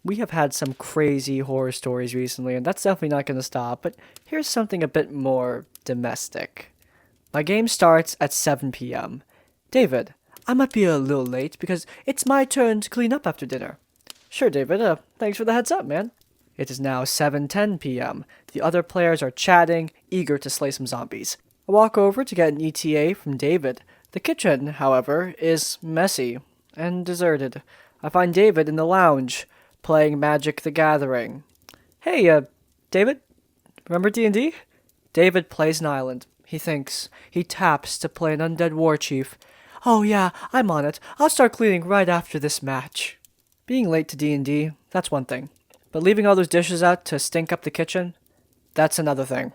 We have had some crazy horror stories recently, and that's definitely not going to stop, but here's something a bit more domestic. My game starts at 7 p.m. David, I might be a little late because it's my turn to clean up after dinner. Sure, David, thanks for the heads up, man. It is now 7:10 p.m. The other players are chatting, eager to slay some zombies. I walk over to get an ETA from David. The kitchen, however, is messy and deserted. I find David in the lounge, playing Magic the Gathering. Hey, David? Remember D&D? David plays an island. He thinks. He taps to play an undead war chief. Oh yeah, I'm on it. I'll start cleaning right after this match. Being late to D&D, that's one thing. But leaving all those dishes out to stink up the kitchen, that's another thing.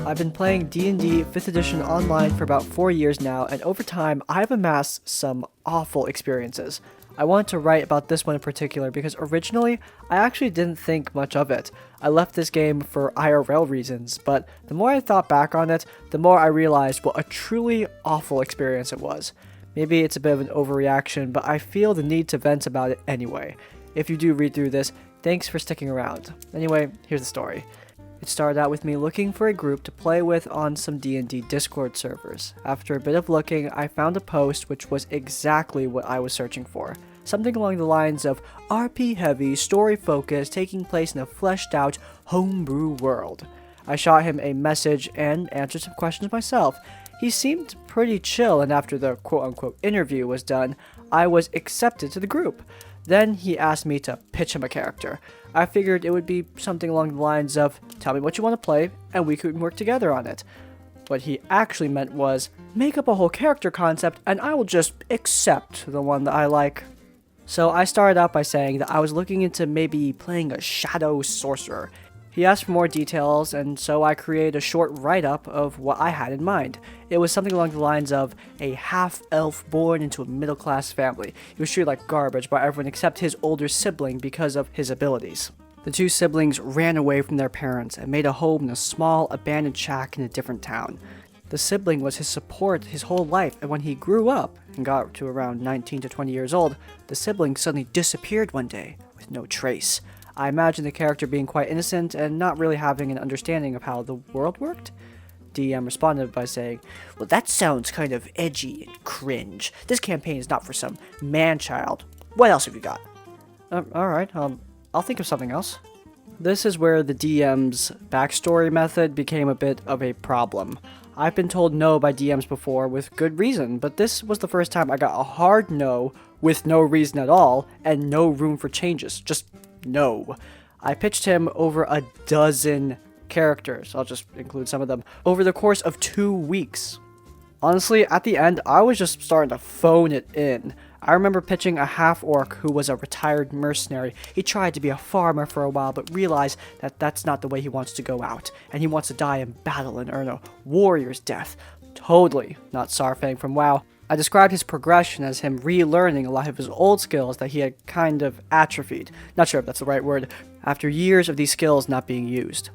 I've been playing D&D 5th edition online for about 4 years now, and over time, I've amassed some awful experiences. I wanted to write about this one in particular because originally, I actually didn't think much of it. I left this game for IRL reasons, but the more I thought back on it, the more I realized what a truly awful experience it was. Maybe it's a bit of an overreaction, but I feel the need to vent about it anyway. If you do read through this, thanks for sticking around. Anyway, here's the story. It started out with me looking for a group to play with on some D&D Discord servers. After a bit of looking, I found a post which was exactly what I was searching for. Something along the lines of RP heavy, story focused, taking place in a fleshed out homebrew world. I shot him a message and answered some questions myself. He seemed pretty chill, and after the quote-unquote interview was done, I was accepted to the group. Then he asked me to pitch him a character. I figured it would be something along the lines of, tell me what you want to play, and we could work together on it. What he actually meant was, make up a whole character concept, and I will just accept the one that I like. So I started out by saying that I was looking into maybe playing a shadow sorcerer. He asked for more details, and so I created a short write-up of what I had in mind. It was something along the lines of a half-elf born into a middle-class family. He was treated like garbage by everyone except his older sibling because of his abilities. The two siblings ran away from their parents and made a home in a small, abandoned shack in a different town. The sibling was his support his whole life, and when he grew up and got to around 19 to 20 years old, the sibling suddenly disappeared one day with no trace. I imagine the character being quite innocent and not really having an understanding of how the world worked. DM responded by saying, well, that sounds kind of edgy and cringe. This campaign is not for some man-child. What else have you got? Alright, I'll think of something else. This is where the DM's backstory method became a bit of a problem. I've been told no by DMs before with good reason, but this was the first time I got a hard no with no reason at all and no room for changes. Just no. I pitched him over a dozen characters, I'll just include some of them, over the course of 2 weeks. Honestly, at the end, I was just starting to phone it in. I remember pitching a half-orc who was a retired mercenary. He tried to be a farmer for a while, but realized that that's not the way he wants to go out, and he wants to die in battle and earn a warrior's death. Totally not Sarfang from WoW. I described his progression as him relearning a lot of his old skills that he had kind of atrophied. Not sure if that's the right word, after years of these skills not being used.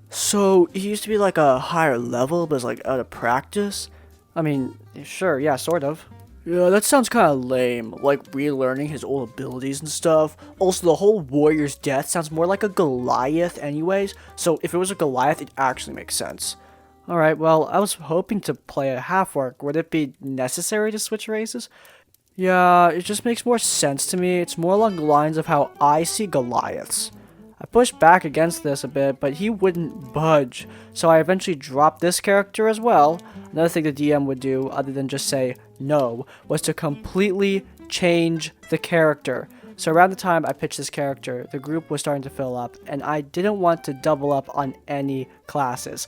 So, he used to be like a higher level, but is like out of practice? I mean, sure, yeah, sort of. Yeah, that sounds kind of lame, like relearning his old abilities and stuff. Also, the whole warrior's death sounds more like a Goliath anyways, so if it was a Goliath, it actually makes sense. Alright, well, I was hoping to play a half-orc. Would it be necessary to switch races? Yeah, it just makes more sense to me. It's more along the lines of how I see Goliaths. I pushed back against this a bit, but he wouldn't budge, so I eventually dropped this character as well. Another thing the DM would do, other than just say no, was to completely change the character. So around the time I pitched this character, the group was starting to fill up, and I didn't want to double up on any classes.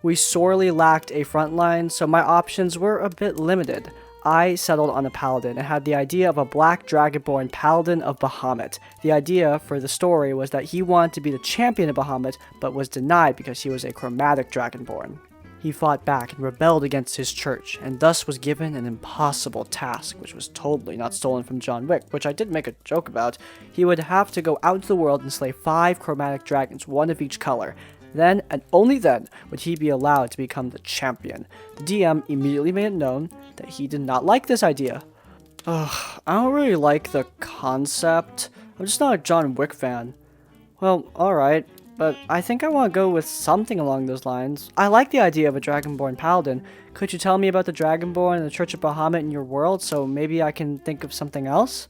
We sorely lacked a frontline, so my options were a bit limited. I settled on a paladin and had the idea of a black dragonborn paladin of Bahamut. The idea for the story was that he wanted to be the champion of Bahamut, but was denied because he was a chromatic dragonborn. He fought back and rebelled against his church, and thus was given an impossible task, which was totally not stolen from John Wick, which I did make a joke about. He would have to go out into the world and slay 5 chromatic dragons, one of each color. Then, and only then, would he be allowed to become the champion. The DM immediately made it known that he did not like this idea. Ugh, I don't really like the concept. I'm just not a John Wick fan. Well, alright, but I think I want to go with something along those lines. I like the idea of a Dragonborn Paladin. Could you tell me about the Dragonborn and the Church of Bahamut in your world so maybe I can think of something else?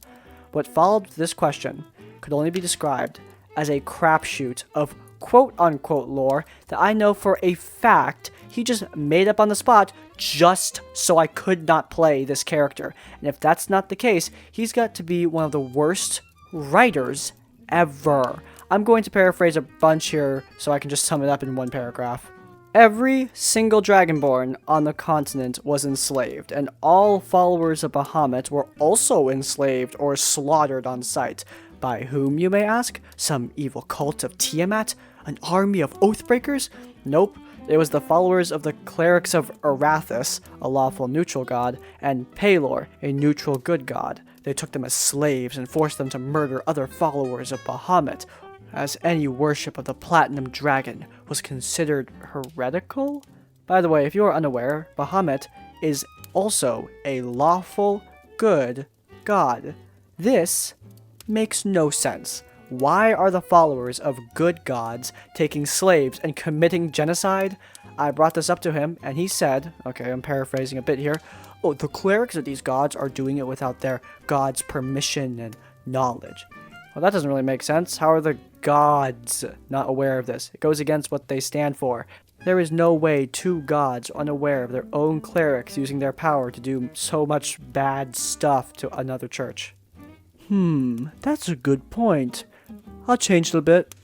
What followed this question could only be described as a crapshoot of quote-unquote lore that I know for a fact he just made up on the spot just so I could not play this character. And if that's not the case, he's got to be one of the worst writers ever. I'm going to paraphrase a bunch here so I can just sum it up in one paragraph. Every single Dragonborn on the continent was enslaved, and all followers of Bahamut were also enslaved or slaughtered on sight. By whom, you may ask? Some evil cult of Tiamat? An army of Oathbreakers? Nope. It was the followers of the clerics of Arathis, a lawful neutral god, and Pelor, a neutral good god. They took them as slaves and forced them to murder other followers of Bahamut, as any worship of the Platinum Dragon was considered heretical? By the way, if you are unaware, Bahamut is also a lawful good god. This makes no sense. Why are the followers of good gods taking slaves and committing genocide? I brought this up to him, and he said, okay, I'm paraphrasing a bit here, oh, the clerics of these gods are doing it without their god's permission and knowledge. Well, that doesn't really make sense. How are the gods not aware of this? It goes against what they stand for. There is no way two gods are unaware of their own clerics using their power to do so much bad stuff to another church. That's a good point. I'll change it a bit.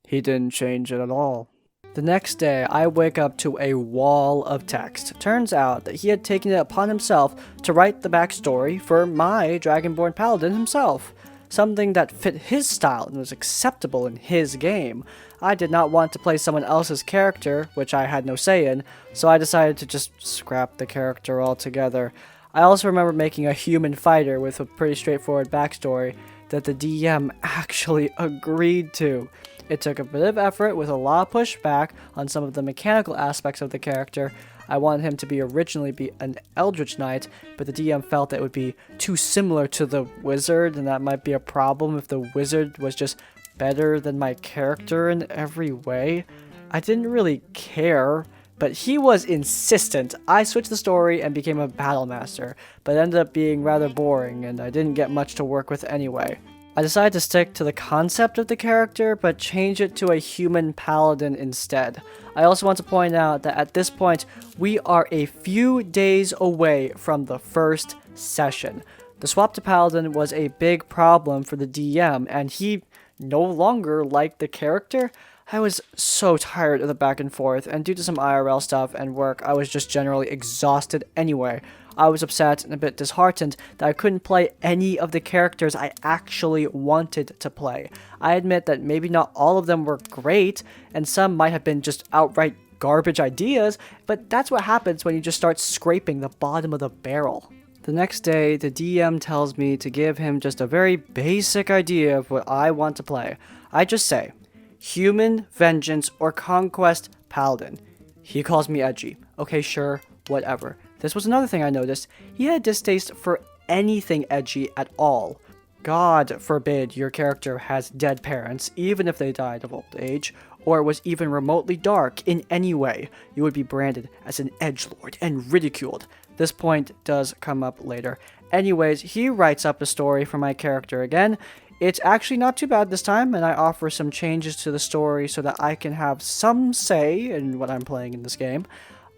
He didn't change it at all. The next day, I wake up to a wall of text. Turns out that he had taken it upon himself to write the backstory for my Dragonborn Paladin himself. Something that fit his style and was acceptable in his game. I did not want to play someone else's character, which I had no say in, so I decided to just scrap the character altogether. I also remember making a human fighter with a pretty straightforward backstory that the DM actually agreed to. It took a bit of effort with a lot of pushback on some of the mechanical aspects of the character. I wanted him to originally be an Eldritch Knight, but the DM felt that it would be too similar to the wizard, and that might be a problem if the wizard was just better than my character in every way. I didn't really care, but he was insistent. I switched the story and became a battle master, but it ended up being rather boring, and I didn't get much to work with anyway. I decided to stick to the concept of the character, but change it to a human paladin instead. I also want to point out that at this point, we are a few days away from the first session. The swap to paladin was a big problem for the DM, and he no longer liked the character. I was so tired of the back and forth, and due to some IRL stuff and work, I was just generally exhausted anyway. I was upset and a bit disheartened that I couldn't play any of the characters I actually wanted to play. I admit that maybe not all of them were great, and some might have been just outright garbage ideas, but that's what happens when you just start scraping the bottom of the barrel. The next day, the DM tells me to give him just a very basic idea of what I want to play. I just say, Human, Vengeance, or Conquest Paladin. He calls me edgy. Okay, sure, whatever. This was another thing I noticed. He had a distaste for anything edgy at all. God forbid your character has dead parents, even if they died of old age, or was even remotely dark in any way. You would be branded as an edgelord and ridiculed. This point does come up later. Anyways, he writes up a story for my character again. It's actually not too bad this time, and I offer some changes to the story so that I can have some say in what I'm playing in this game.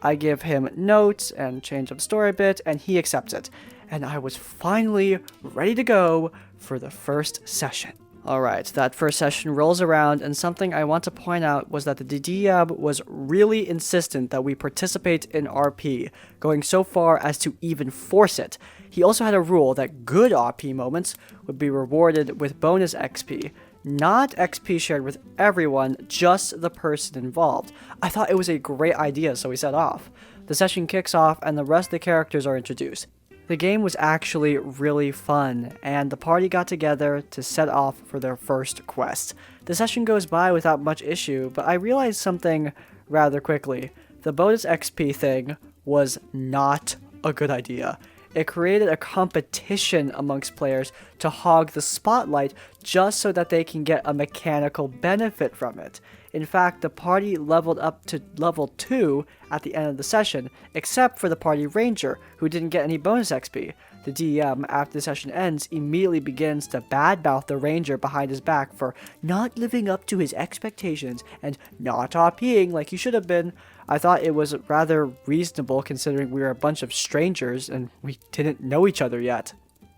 I give him notes and change up the story a bit, and he accepts it. And I was finally ready to go for the first session. Alright, that first session rolls around, and something I want to point out was that the DM was really insistent that we participate in RP, going so far as to even force it. He also had a rule that good RP moments would be rewarded with bonus XP, not XP shared with everyone, just the person involved. I thought it was a great idea, so we set off. The session kicks off, and the rest of the characters are introduced. The game was actually really fun, and the party got together to set off for their first quest. The session goes by without much issue, but I realized something rather quickly. The bonus XP thing was not a good idea. It created a competition amongst players to hog the spotlight just so that they can get a mechanical benefit from it. In fact, the party leveled up to level 2 at the end of the session, except for the party ranger, who didn't get any bonus XP. The DM, after the session ends, immediately begins to badmouth the ranger behind his back for not living up to his expectations and not RPing like he should have been. I thought it was rather reasonable considering we were a bunch of strangers and we didn't know each other yet.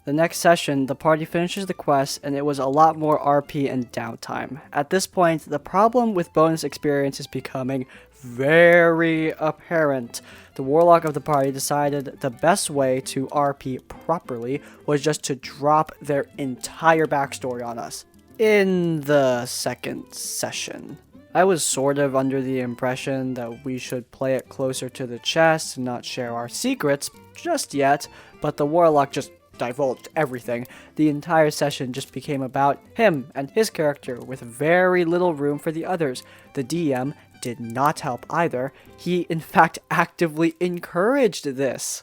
The next session, the party finishes the quest, and it was a lot more RP and downtime. At this point, the problem with bonus experience is becoming very apparent. The warlock of the party decided the best way to RP properly was just to drop their entire backstory on us. In the second session, I was sort of under the impression that we should play it closer to the chest and not share our secrets just yet, but the warlock just divulged everything. The entire session just became about him and his character with very little room for the others. The DM did not help either. He in fact actively encouraged this.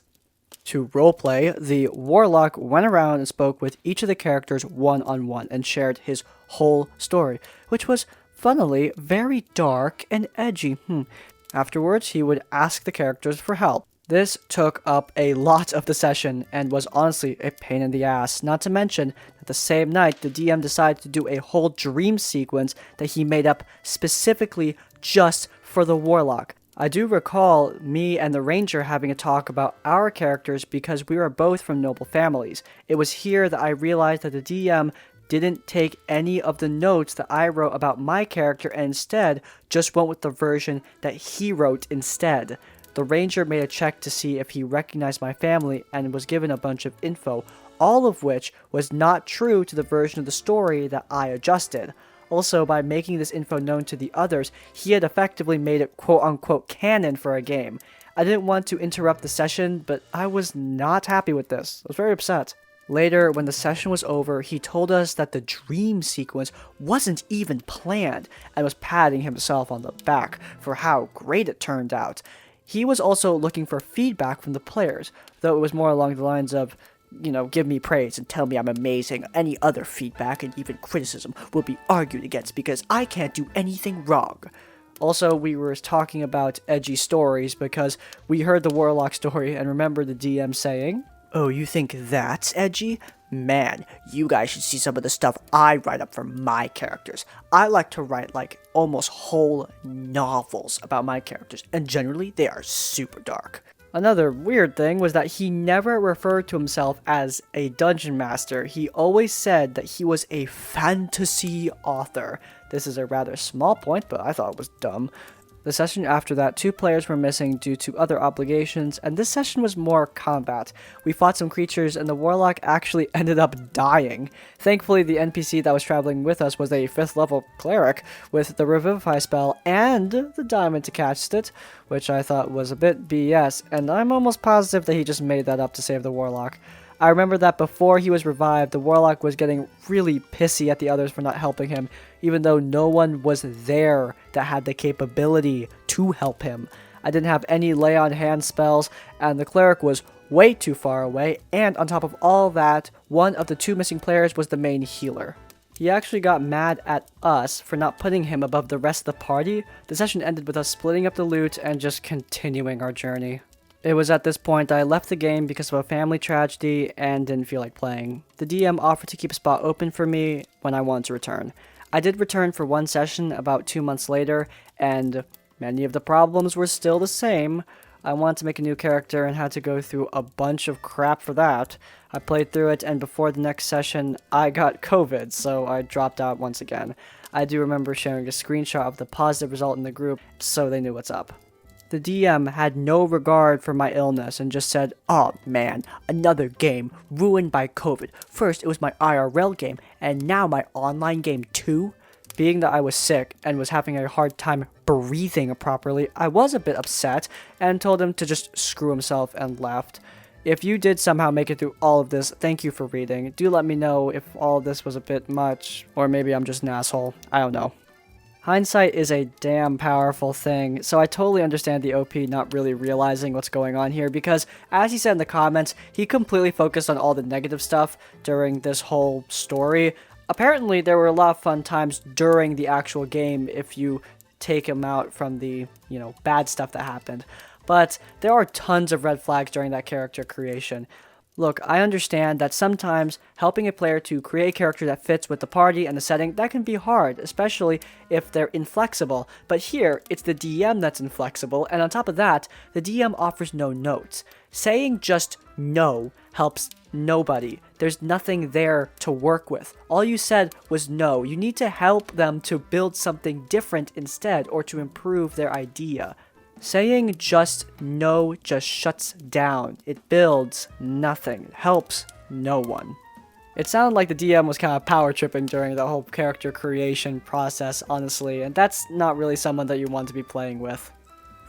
To roleplay, the warlock went around and spoke with each of the characters one-on-one and shared his whole story, which was funnily very dark and edgy. Afterwards, he would ask the characters for help. This took up a lot of the session and was honestly a pain in the ass, not to mention that the same night the DM decided to do a whole dream sequence that he made up specifically just for the warlock. I do recall me and the ranger having a talk about our characters because we were both from noble families. It was here that I realized that the DM didn't take any of the notes that I wrote about my character and instead just went with the version that he wrote instead. The ranger made a check to see if he recognized my family and was given a bunch of info, all of which was not true to the version of the story that I adjusted. Also, by making this info known to the others, he had effectively made it quote-unquote canon for a game. I didn't want to interrupt the session, but I was not happy with this. I was very upset. Later, when the session was over, he told us that the dream sequence wasn't even planned and was patting himself on the back for how great it turned out. He was also looking for feedback from the players, though it was more along the lines of, give me praise and tell me I'm amazing. Any other feedback and even criticism will be argued against because I can't do anything wrong. Also, we were talking about edgy stories because we heard the warlock story and remember the DM saying, "Oh, you think that's edgy? Man, you guys should see some of the stuff I write up for my characters. I like to write almost whole novels about my characters, and generally they are super dark." Another weird thing was that he never referred to himself as a dungeon master. He always said that he was a fantasy author. This is a rather small point, but I thought it was dumb. The session after that, 2 players were missing due to other obligations, and this session was more combat. We fought some creatures, and the warlock actually ended up dying. Thankfully, the NPC that was traveling with us was a 5th level cleric with the Revivify spell and the diamond to cast it, which I thought was a bit BS, and I'm almost positive that he just made that up to save the warlock. I remember that before he was revived, the warlock was getting really pissy at the others for not helping him, even though no one was there that had the capability to help him. I didn't have any lay on hand spells, and the cleric was way too far away, and on top of all that, one of the 2 missing players was the main healer. He actually got mad at us for not putting him above the rest of the party. The session ended with us splitting up the loot and just continuing our journey. It was at this point I left the game because of a family tragedy and didn't feel like playing. The DM offered to keep a spot open for me when I wanted to return. I did return for 1 session about 2 months later, and many of the problems were still the same. I wanted to make a new character and had to go through a bunch of crap for that. I played through it, and before the next session, I got COVID, so I dropped out once again. I do remember sharing a screenshot of the positive result in the group, so they knew what's up. The DM had no regard for my illness and just said, "Oh man, another game ruined by COVID. First it was my IRL game, and now my online game too?" Being that I was sick and was having a hard time breathing properly, I was a bit upset and told him to just screw himself and left. If you did somehow make it through all of this, thank you for reading. Do let me know if all of this was a bit much, or maybe I'm just an asshole. I don't know. Hindsight is a damn powerful thing, so I totally understand the OP not really realizing what's going on here, because as he said in the comments, he completely focused on all the negative stuff during this whole story. Apparently, there were a lot of fun times during the actual game if you take him out from the, bad stuff that happened. But there are tons of red flags during that character creation. Look, I understand that sometimes helping a player to create a character that fits with the party and the setting, that can be hard, especially if they're inflexible. But here, it's the DM that's inflexible, and on top of that, the DM offers no notes. Saying just no helps nobody. There's nothing there to work with. All you said was no. You need to help them to build something different instead, or to improve their idea. Saying just no just shuts down. It builds nothing. It helps no one. It sounded like the DM was kind of power tripping during the whole character creation process, honestly, and that's not really someone that you want to be playing with.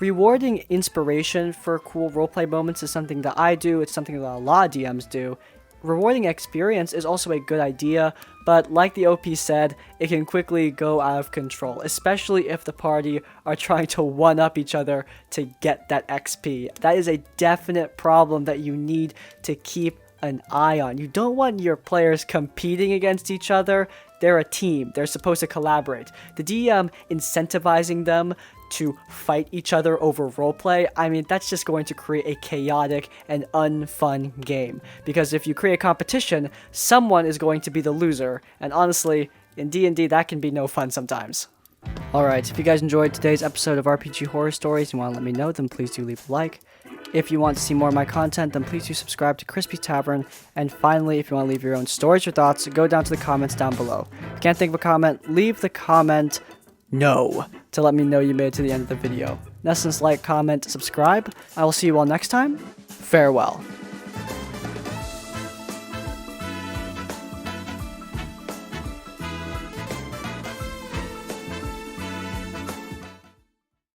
Rewarding inspiration for cool roleplay moments is something that I do. It's something that a lot of DMs do. Rewarding experience is also a good idea, but like the OP said, it can quickly go out of control, especially if the party are trying to one-up each other to get that XP. That is a definite problem that you need to keep an eye on. You don't want your players competing against each other. They're a team. They're supposed to collaborate. The DM incentivizing them to fight each other over roleplay, I mean, that's just going to create a chaotic and unfun game. Because if you create a competition, someone is going to be the loser. And honestly, in D&D, that can be no fun sometimes. Alright, if you guys enjoyed today's episode of RPG Horror Stories and want to let me know, then please do leave a like. If you want to see more of my content, then please do subscribe to Crispy Tavern. And finally, if you want to leave your own stories or thoughts, go down to the comments down below. If you can't think of a comment, leave the comment no to let me know you made it to the end of the video. In essence, like, comment, subscribe. I will see you all next time. Farewell.